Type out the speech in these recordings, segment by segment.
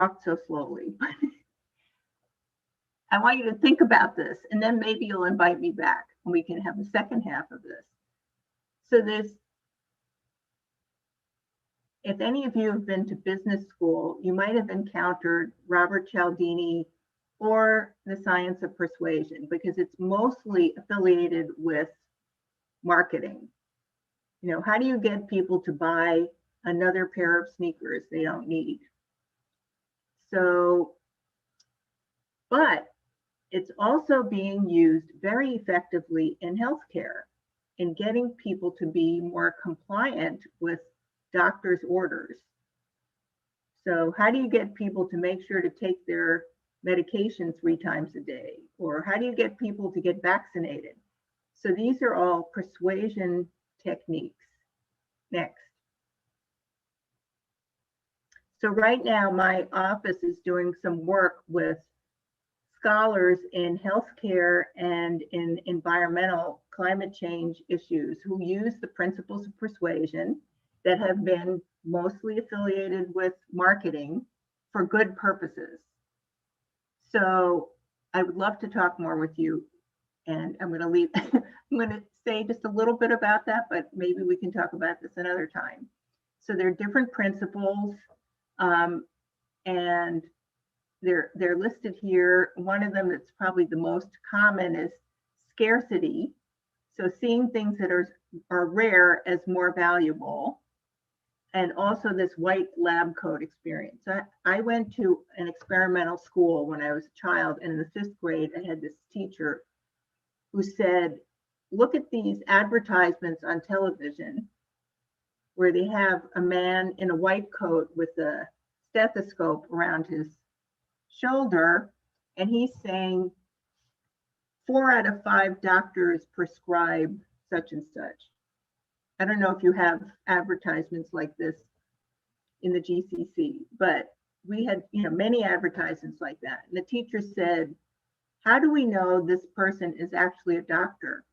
talked so slowly. I want you to think about this, and then maybe you'll invite me back and we can have the second half of this. So if any of you have been to business school, you might have encountered Robert Cialdini or the science of persuasion, because it's mostly affiliated with marketing. You know, how do you get people to buy another pair of sneakers they don't need? So, but it's also being used very effectively in healthcare in getting people to be more compliant with doctor's orders. So how do you get people to make sure to take their medication 3 times a day? Or how do you get people to get vaccinated? So these are all persuasion techniques. Next. So right now, my office is doing some work with scholars in healthcare and in environmental climate change issues who use the principles of persuasion that have been mostly affiliated with marketing for good purposes. So I would love to talk more with you, and I'm going to leave. I'm going to say just a little bit about that, but maybe we can talk about this another time. So there are different principles, and they're listed here. One of them that's probably the most common is scarcity. So seeing things that are rare as more valuable. And also this white lab coat experience. I went to an experimental school when I was a child, and in the 5th grade, I had this teacher who said, look at these advertisements on television where they have a man in a white coat with a stethoscope around his shoulder, and he's saying 4 out of 5 doctors prescribe such and such. I don't know if you have advertisements like this in the GCC, but we had, many advertisements like that. And the teacher said, how do we know this person is actually a doctor?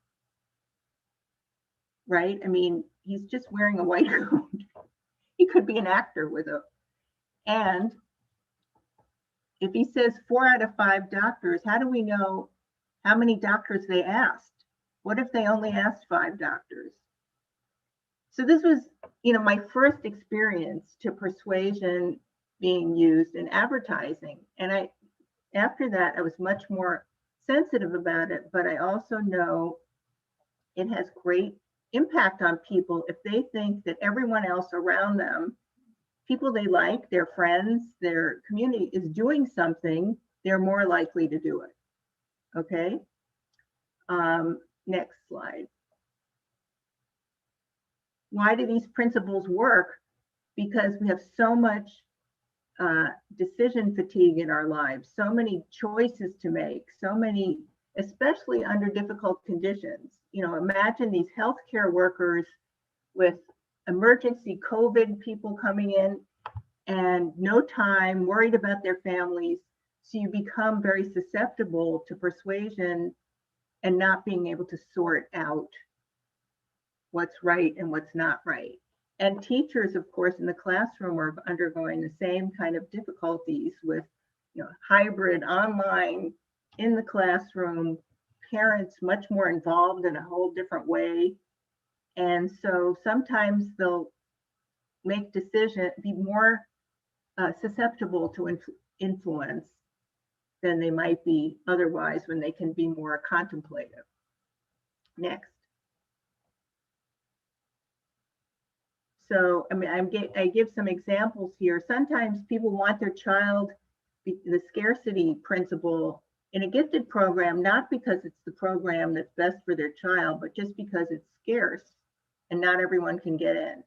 Right? I mean, he's just wearing a white coat. He could be an actor and if he says 4 out of 5 doctors, how do we know how many doctors they asked? What if they only asked 5 doctors? So this was, my first experience to persuasion being used in advertising. And after that, I was much more sensitive about it, but I also know it has great impact on people if they think that everyone else around them, people they like, their friends, their community is doing something, they're more likely to do it. Okay. Next slide. Why do these principles work? Because we have so much decision fatigue in our lives, so many choices to make, so many, especially under difficult conditions. Imagine these healthcare workers with emergency COVID people coming in and no time, worried about their families. So you become very susceptible to persuasion and not being able to sort out what's right and what's not right. And teachers, of course, in the classroom are undergoing the same kind of difficulties with, hybrid, online, in the classroom, parents much more involved in a whole different way. And so sometimes they'll make decisions, be more susceptible to influence than they might be otherwise when they can be more contemplative. Next. So, I give some examples here. Sometimes people want their child, the scarcity principle in a gifted program, not because it's the program that's best for their child, but just because it's scarce and not everyone can get in.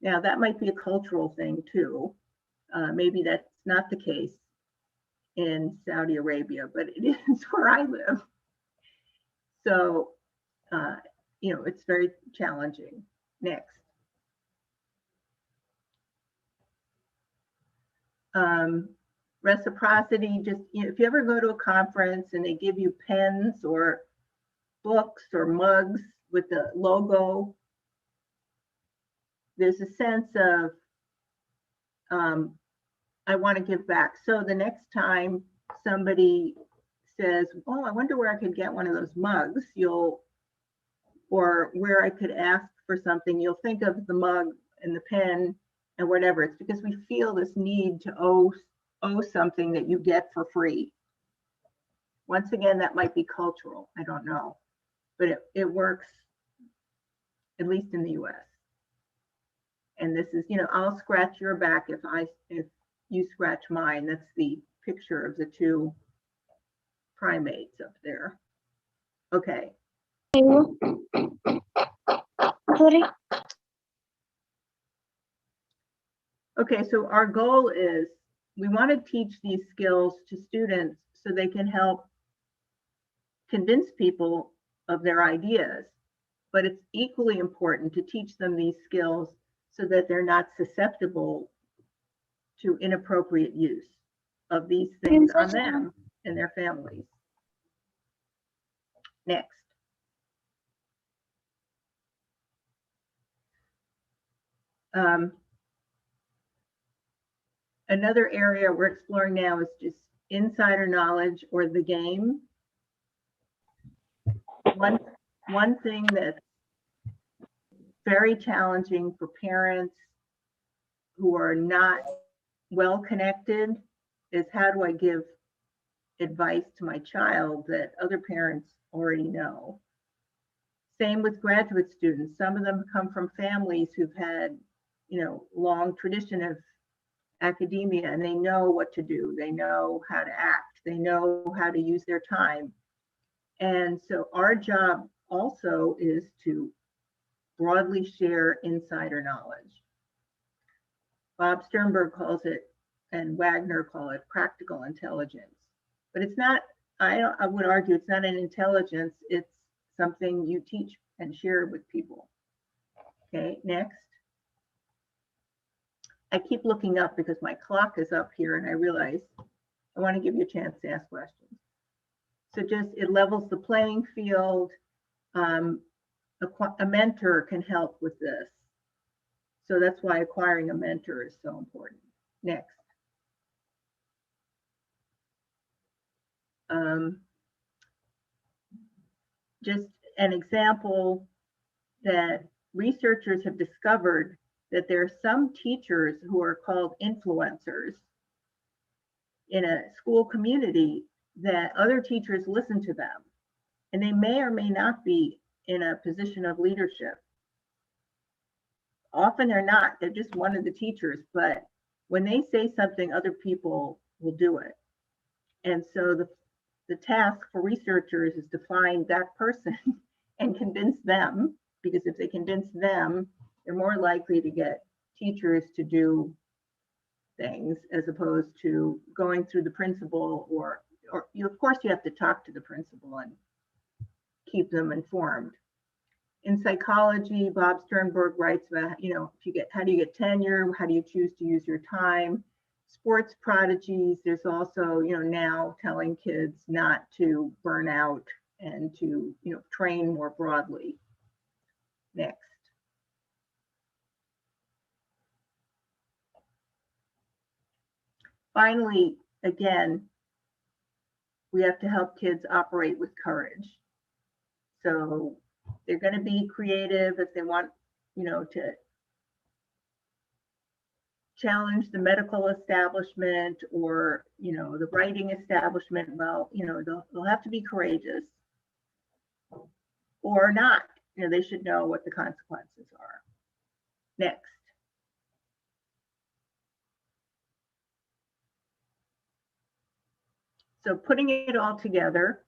Now, that might be a cultural thing too. Maybe that's not the case in Saudi Arabia, but it is where I live. So, it's very challenging. Next. Reciprocity, just, if you ever go to a conference and they give you pens or books or mugs with the logo, there's a sense of I want to give back. So the next time somebody says, oh, I wonder where I could get one of those mugs, or where I could ask for something, you'll think of the mug and the pen and whatever. It's because we feel this need to owe something that you get for free. Once again, that might be cultural, I don't know, but it works, at least in the US. And this is, I'll scratch your back if you scratch mine. That's the picture of the two primates up there. Okay. Sorry. Okay, so our goal is we want to teach these skills to students so they can help convince people of their ideas. But it's equally important to teach them these skills so that they're not susceptible to inappropriate use of these things on them and their families. Next. Another area we're exploring now is just insider knowledge or the game. One thing that's very challenging for parents who are not well connected is, how do I give advice to my child that other parents already know? Same with graduate students. Some of them come from families who've had, long tradition of academia, and they know what to do. They know how to act. They know how to use their time. And so our job also is to broadly share insider knowledge. Bob Sternberg calls it, and Wagner call it, practical intelligence. But it's not, I would argue it's not an intelligence, it's something you teach and share with people. Okay, next. I keep looking up because my clock is up here and I realize I want to give you a chance to ask questions. So just, it levels the playing field. A mentor can help with this. So that's why acquiring a mentor is so important. Next. Just an example that researchers have discovered that there are some teachers who are called influencers in a school community, that other teachers listen to them, and they may or may not be in a position of leadership. Often they're not, they're just one of the teachers, but when they say something, other people will do it. And so the task for researchers is to find that person and convince them, because if they convince them, they're more likely to get teachers to do things, as opposed to going through the principal, or of course you have to talk to the principal and keep them informed. In psychology, Bob Sternberg writes about, how do you get tenure? How do you choose to use your time? Sports prodigies, there's also, now telling kids not to burn out and to, train more broadly. Next. Finally, again, we have to help kids operate with courage. So they're going to be creative if they want, to challenge the medical establishment or, the writing establishment. Well, they'll have to be courageous, or not. They should know what the consequences are. Next. So putting it all together,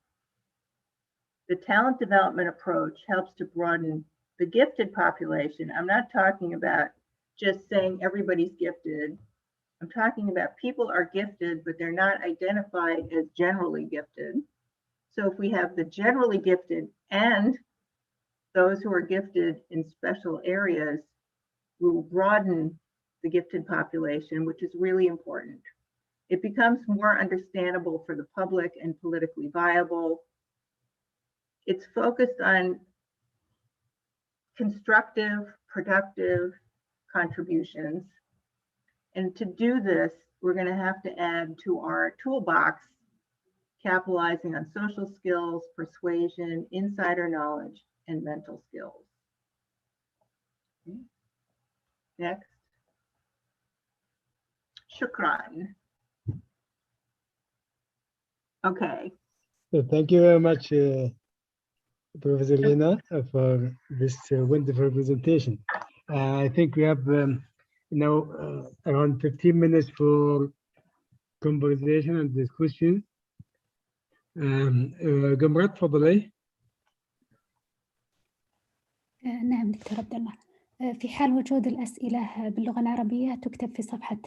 the talent development approach helps to broaden the gifted population. I'm not talking about just saying everybody's gifted. I'm talking about people are gifted, but they're not identified as generally gifted. So if we have the generally gifted and those who are gifted in special areas, we will broaden the gifted population, which is really important. It becomes more understandable for the public and politically viable. It's focused on constructive, productive contributions. And to do this, we're going to have to add to our toolbox capitalizing on social skills, persuasion, insider knowledge, and mental skills. Next. Shukran. Okay. So thank you very much, Professor Lena, for this wonderful presentation. I think we have now around 15 minutes for conversation and discussion. قمرة تفضلي. نعم دكتور عبد الله. في حال وجود الأسئلة باللغة العربية تكتب في صفحة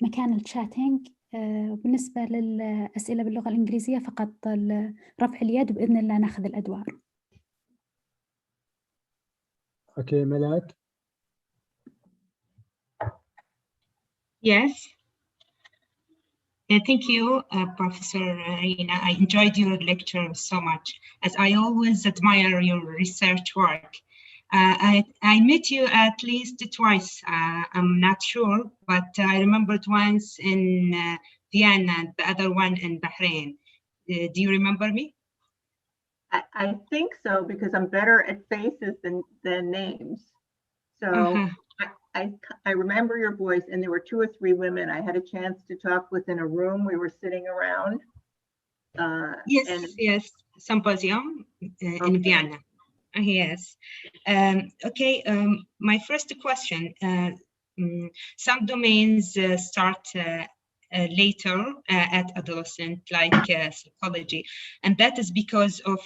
مكان الشاتينج. بالنسبة للأسئلة باللغة الإنجليزية فقط رفع اليد وبإذن الله نأخذ الأدوار. Okay, ملاك. Yes. Thank you, Professor Reena. I enjoyed your lecture so much, as I always admire your research work. I met you at least twice. I'm not sure, but I remembered once in Vienna and the other one in Bahrain. Do you remember me? I think so, because I'm better at faces than names. So I remember your voice, and there were 2 or 3 women I had a chance to talk with in a room. We were sitting around. Yes, symposium in Vienna. Yes. Okay, my first question, some domains start later at adolescent, like psychology, and that is because of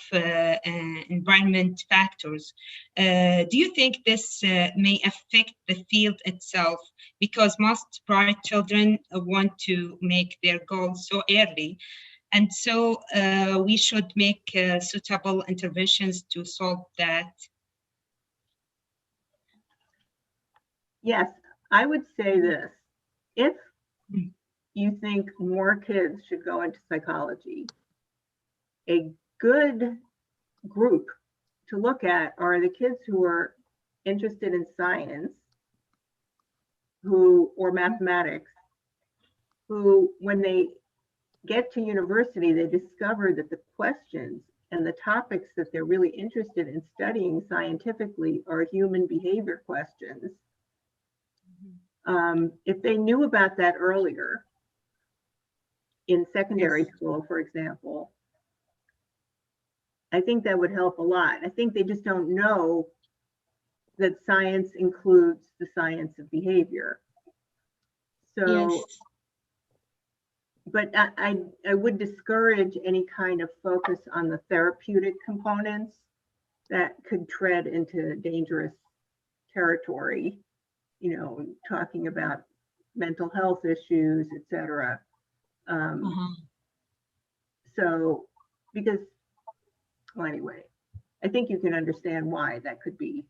environment factors. Do you think this may affect the field itself, because most bright children want to make their goals so early, and so we should make suitable interventions to solve that? Yes, I would say this. If you think more kids should go into psychology, a good group to look at are the kids who are interested in science, or mathematics, who, when they get to university, they discover that the questions and the topics that they're really interested in studying scientifically are human behavior questions. If they knew about that earlier, in secondary school, for example, I think that would help a lot. I think they just don't know that science includes the science of behavior. So, but I would discourage any kind of focus on the therapeutic components that could tread into dangerous territory, you know, talking about mental health issues, etc. So, because, well, anyway, I think you can understand why that could be.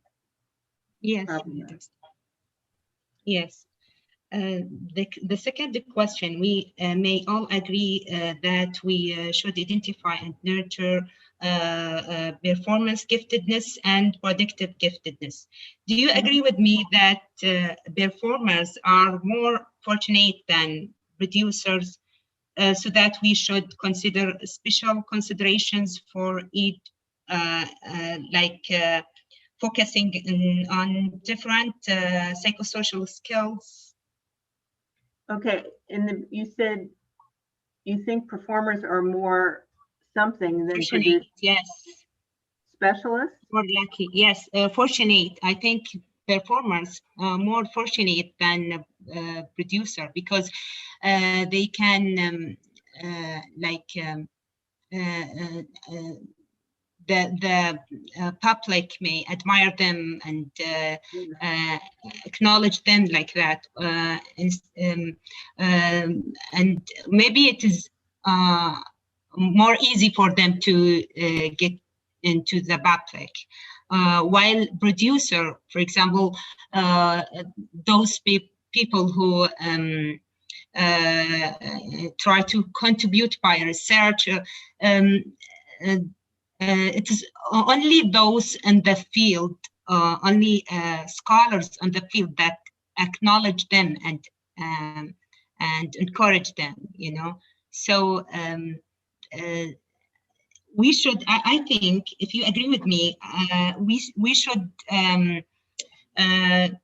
Yes. Yes. The second question, we may all agree that we should identify and nurture performance giftedness and predictive giftedness. Do you agree with me that performers are more fortunate than producers, so that we should consider special considerations for each, focusing on different psychosocial skills? Okay, and you said you think performers are more something than fortunate, yes. Specialists? More lucky, yes. Fortunate. I think performers are more fortunate than producer, because they can the public may admire them and acknowledge them like that, and maybe it is more easy for them to get into the public, while producer, for example, those people who try to contribute by research, it is only those in the field, only scholars in the field that acknowledge them and and encourage them, you know. So we should, I think, if you agree with me, we should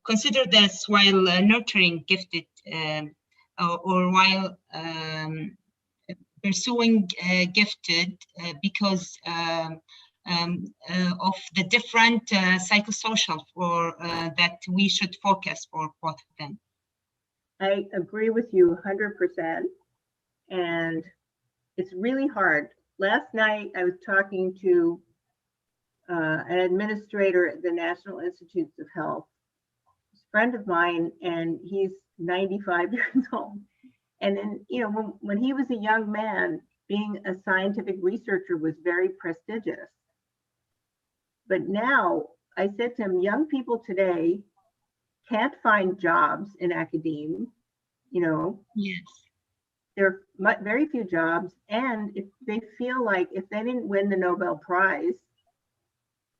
consider this while nurturing gifted or while pursuing gifted because of the different psychosocial for that we should focus for both of them. I agree with you 100%. And it's really hard. Last night, I was talking to an administrator at the National Institutes of Health, a friend of mine, and he's 95 years old. And then, you know, when he was a young man, being a scientific researcher was very prestigious. But now, I said to him, young people today can't find jobs in academia, you know. Yes. There are very few jobs, and if they feel like if they didn't win the Nobel Prize,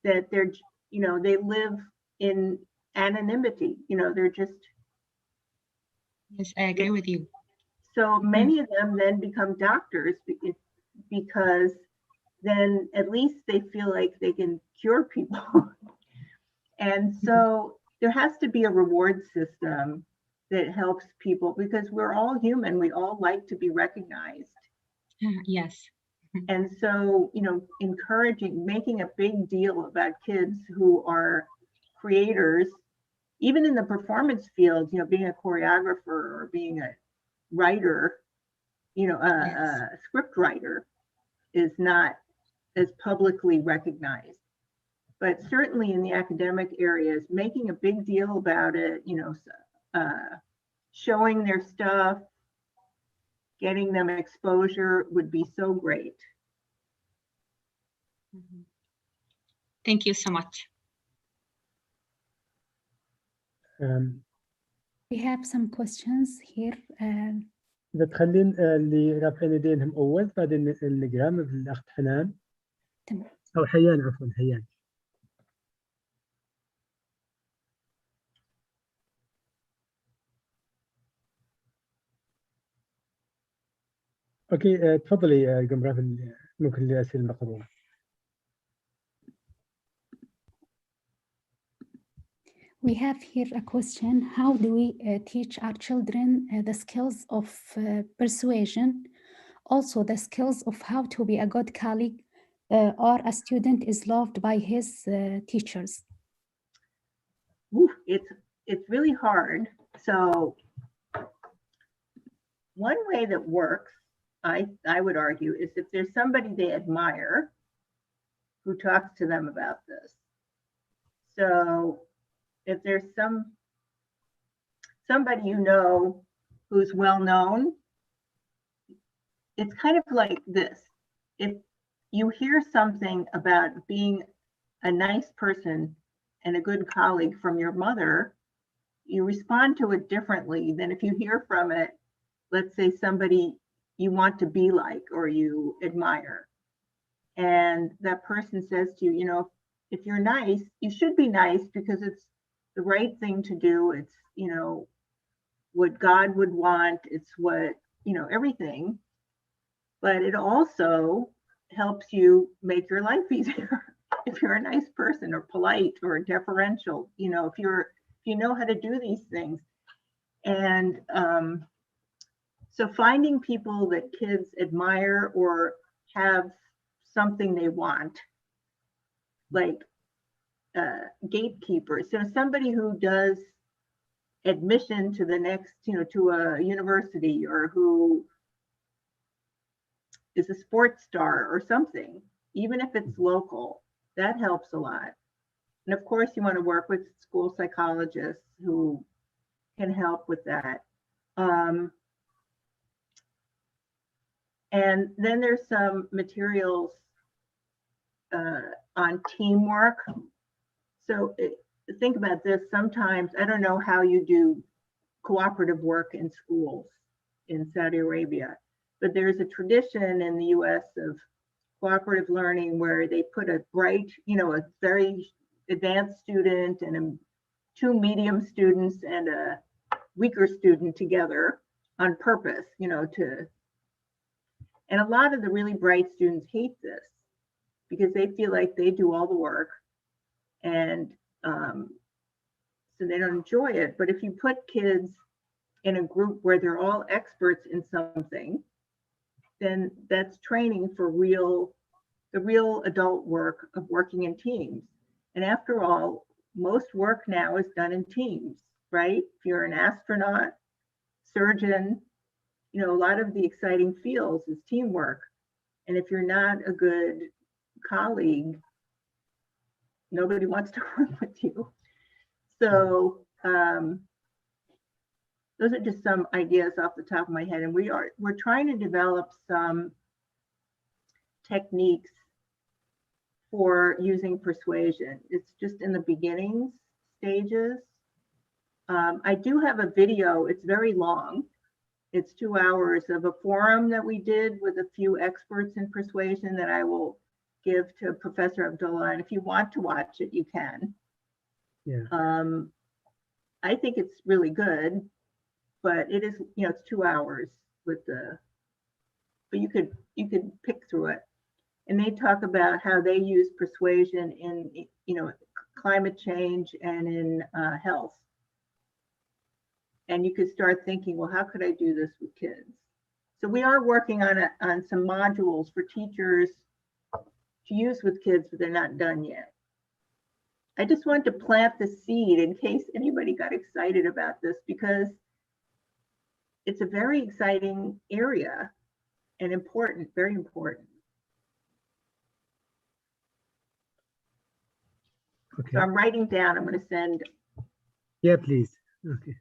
that they're, you know, they live in anonymity, you know, they're just. Yes, I agree with you. So many of them then become doctors because then at least they feel like they can cure people. And so there has to be a reward system that helps people because we're all human. We all like to be recognized. Yes. And so, you know, encouraging, making a big deal about kids who are creators, even in the performance field, you know, being a choreographer or being a writer, you know, a script writer is not as publicly recognized. But certainly in the academic areas, making a big deal about it, you know, showing their stuff, getting them exposure would be so great. Thank you so much. We have some questions here. إذا تخلين اللي رافعين يدينهم أول بعدين نقرأ مثل الأخت حنان. تمام. أو حيان، عفوا حيان. أوكي تفضلي قمرة ممكن الأسئلة المقروءة. We have here a question. How do we teach our children the skills of persuasion, also the skills of how to be a good colleague or a student is loved by his teachers? Oof, it's really hard. So one way that works, I would argue, is if there's somebody they admire who talks to them about this. So if there's somebody you know who's well known, it's kind of like this. If you hear something about being a nice person and a good colleague from your mother, you respond to it differently than if you hear from it, let's say somebody you want to be like or you admire. And that person says to you, you know, if you're nice, you should be nice because it's the right thing to do. It's, you know, what God would want. It's what, you know, everything. But it also helps you make your life easier. If you're a nice person or polite or deferential, you know, if you know how to do these things. And so finding people that kids admire or have something they want, like gatekeepers. So somebody who does admission to the next, you know, to a university or who is a sports star or something, even if it's local, that helps a lot. And of course, you want to work with school psychologists who can help with that. And then there's some materials on teamwork. So think about this. Sometimes, I don't know how you do cooperative work in schools in Saudi Arabia, but there's a tradition in the US of cooperative learning where they put a bright, you know, a very advanced student and two medium students and a weaker student together on purpose, and a lot of the really bright students hate this because they feel like they do all the work, and so they don't enjoy it. But if you put kids in a group where they're all experts in something, then that's training for the real adult work of working in teams. And after all, most work now is done in teams, right? If you're an astronaut, surgeon, a lot of the exciting fields is teamwork. And if you're not a good colleague, nobody wants to work with you. So those are just some ideas off the top of my head. And we're trying to develop some techniques for using persuasion. It's just in the beginning stages. I do have a video, it's very long. It's 2 hours of a forum that we did with a few experts in persuasion that I will give to Professor Abdullah. And if you want to watch it, you can. Yeah. I think it's really good, but it is, it's 2 hours but you could pick through it. And they talk about how they use persuasion in, climate change and in health. And you could start thinking, well, how could I do this with kids? So we are working on some modules for teachers to use with kids, but they're not done yet. I just wanted to plant the seed in case anybody got excited about this, because it's a very exciting area and important, very important. Okay. So I'm writing down, I'm going to send. Yeah, please. Okay.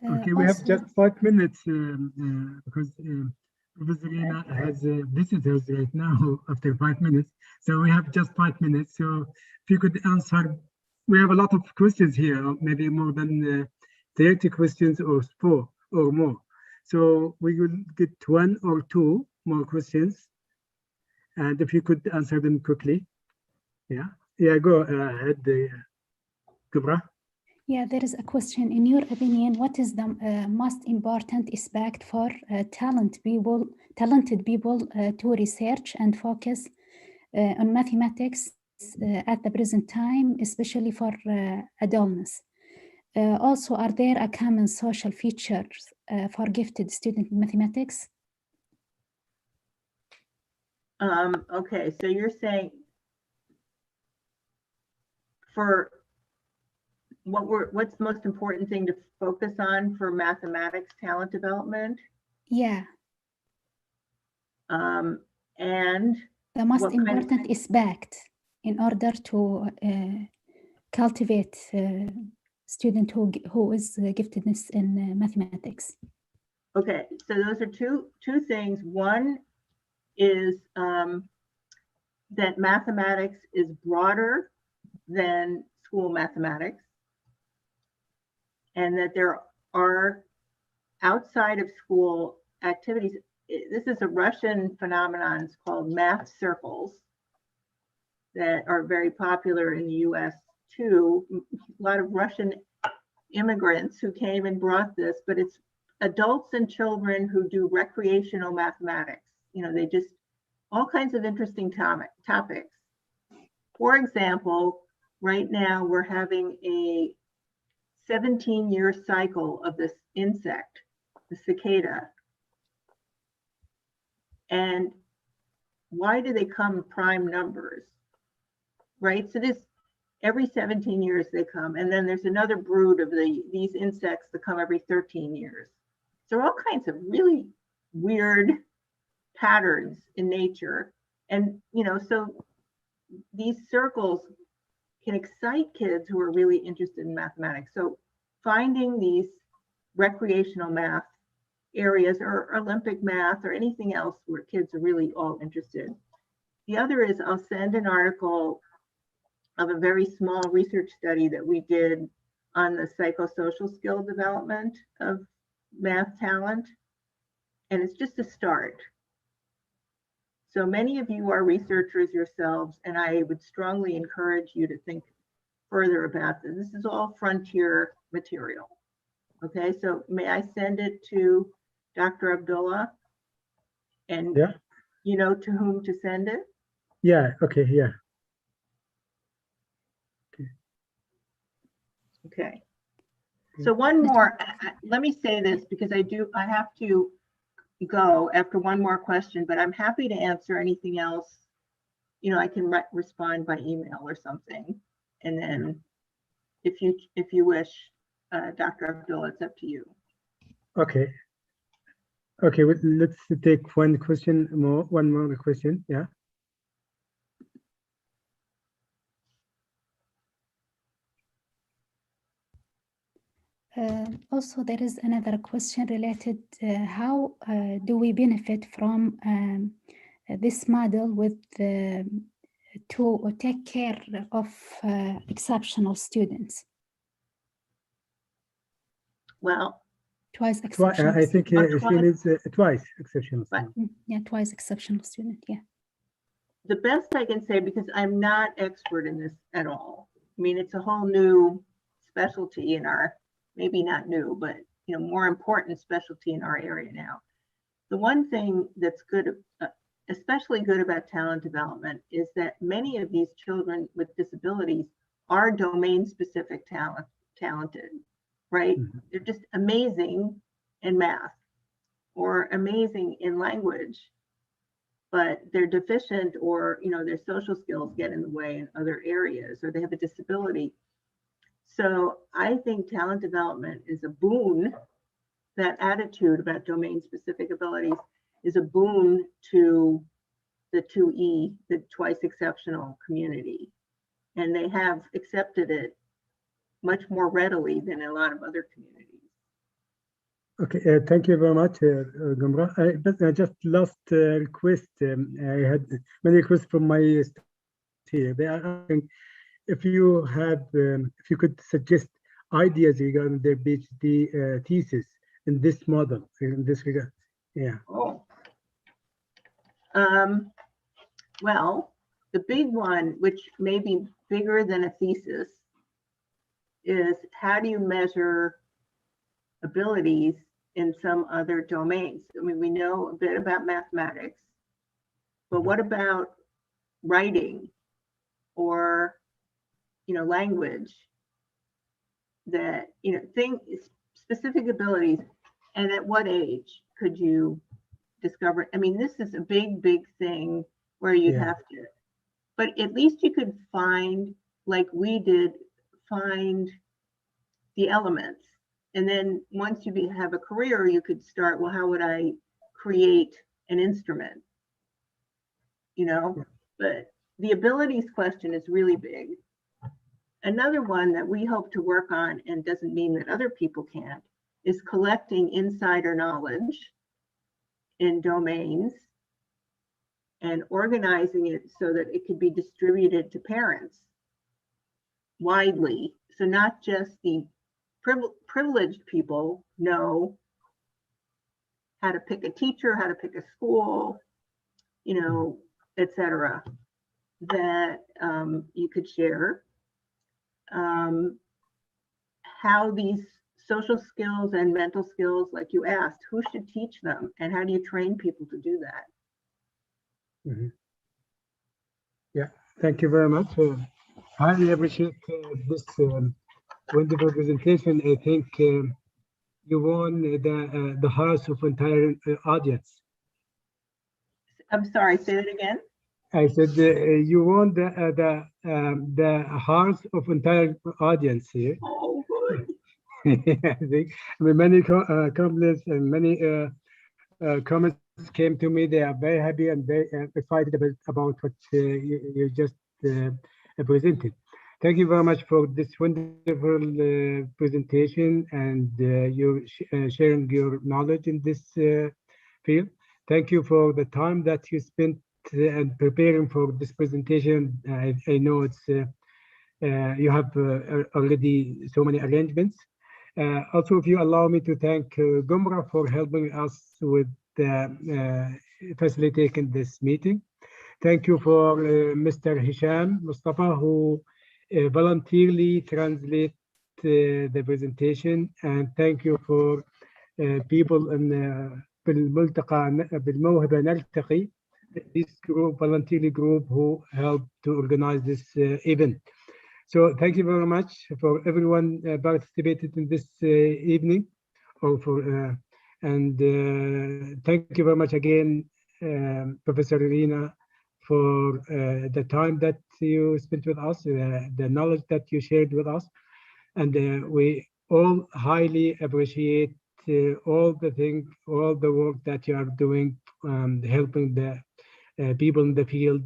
Okay, we have Also- just 5 minutes because Professor Lena has visitors right now after 5 minutes. So we have just 5 minutes. So if you could answer, we have a lot of questions here, maybe more than 30 questions or 4 or more. So we will get 1 or 2 more questions. And if you could answer them quickly. Yeah, go ahead, Kubra. Yeah, there is a question. In your opinion, what is the most important aspect for talented people to research and focus on mathematics at the present time, especially for adults? Also, are there a common social features for gifted student in mathematics? Okay, so you're saying for what's the most important thing to focus on for mathematics talent development? Yeah. And The most what kind of- important aspect in order to cultivate student who is giftedness in mathematics. Okay, so those are two things. One is that mathematics is broader than school mathematics, and that there are outside of school activities. This is a Russian phenomenon. It's called math circles that are very popular in the US too. A lot of Russian immigrants who came and brought this, but it's adults and children who do recreational mathematics. They just, all kinds of interesting topics. For example, right now we're having a 17-year cycle of this insect, the cicada. And why do they come prime numbers, right? So this, every 17 years they come, and then there's another brood of these insects that come every 13 years. So all kinds of really weird patterns in nature. And, so these circles can excite kids who are really interested in mathematics. So finding these recreational math areas or Olympic math or anything else where kids are really all interested. The other is I'll send an article of a very small research study that we did on the psychosocial skill development of math talent. And it's just a start. So many of you are researchers yourselves, and I would strongly encourage you to think further about this. This is all frontier material. Okay, so may I send it to Dr. Abdullah? And Yeah. you know to whom to send it? Yeah, okay, yeah. Okay. So one more, let me say this because I have to go after one more question, but I'm happy to answer anything else. You know, I can respond by email or something. And then if you wish, Dr. Abdullah, it's up to you. Okay. Okay, let's take one more question, yeah. Also, there is another question related how do we benefit from this model with to take care of exceptional students? Well, twice exceptional. I think she needs twice exceptional student. Yeah, twice exceptional student, yeah. The best I can say, because I'm not expert in this at all. I mean, it's a whole new specialty in our, maybe not new, but you know, more important specialty in our area now. The one thing that's good, especially good about talent development, is that many of these children with disabilities are domain-specific talented, right? Mm-hmm. They're just amazing in math or amazing in language, but they're deficient, or you know, their social skills get in the way in other areas, or they have a disability. So I think talent development is a boon. That attitude about domain-specific abilities is a boon to the 2E, the twice exceptional community. And they have accepted it much more readily than a lot of other communities. Okay, thank you very much, Gumra. But just last request, I had many requests from my students here. They are asking if you could suggest ideas regarding their PhD thesis in this model, in this regard. Yeah. Oh. Well, the big one, which may be bigger than a thesis, is how do you measure abilities in some other domains? I mean, we know a bit about mathematics, but what about writing or, you know, language? That, you know, specific abilities, and at what age could you discover? I mean, this is a big thing where you'd have to, but at least you could find, like we did, find the elements. And then once you have a career, you could start, well, how would I create an instrument? You know, but the abilities question is really big. Another one that we hope to work on, and doesn't mean that other people can't, is collecting insider knowledge in domains and organizing it so that it could be distributed to parents widely. So not just the privileged people know how to pick a teacher, how to pick a school, you know, etc. That you could share. How these social skills and mental skills, like you asked, who should teach them, and how do you train people to do that? Mm-hmm. Yeah, thank you very much. Highly appreciate this wonderful presentation. I think you won the hearts of entire audience. I'm sorry, say that again. I said you won the hearts of entire audience here. Oh, good. I think many compliments and many comments came to me. They are very happy and very excited about what you just presented. Thank you very much for this wonderful presentation and you sharing your knowledge in this field. Thank you for the time that you spent and preparing for this presentation. I know it's you have already so many arrangements. Also, if you allow me to thank Gumra for helping us with facilitating this meeting. Thank you for Mr. Hisham Mustafa, who voluntarily translate the presentation, and thank you for people in بالملتقى بالموهبة نلتقي, this group, volunteer group who helped to organize this event. So thank you very much for everyone participated in this evening, or for and thank you very much again, Professor Irina, for the time that you spent with us, the knowledge that you shared with us, and we all highly appreciate all the work that you are doing, helping the people in the field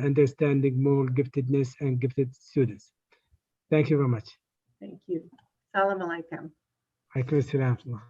understanding more giftedness and gifted students. Thank you very much. Thank you. Salam alaikum. Alaikum assalam.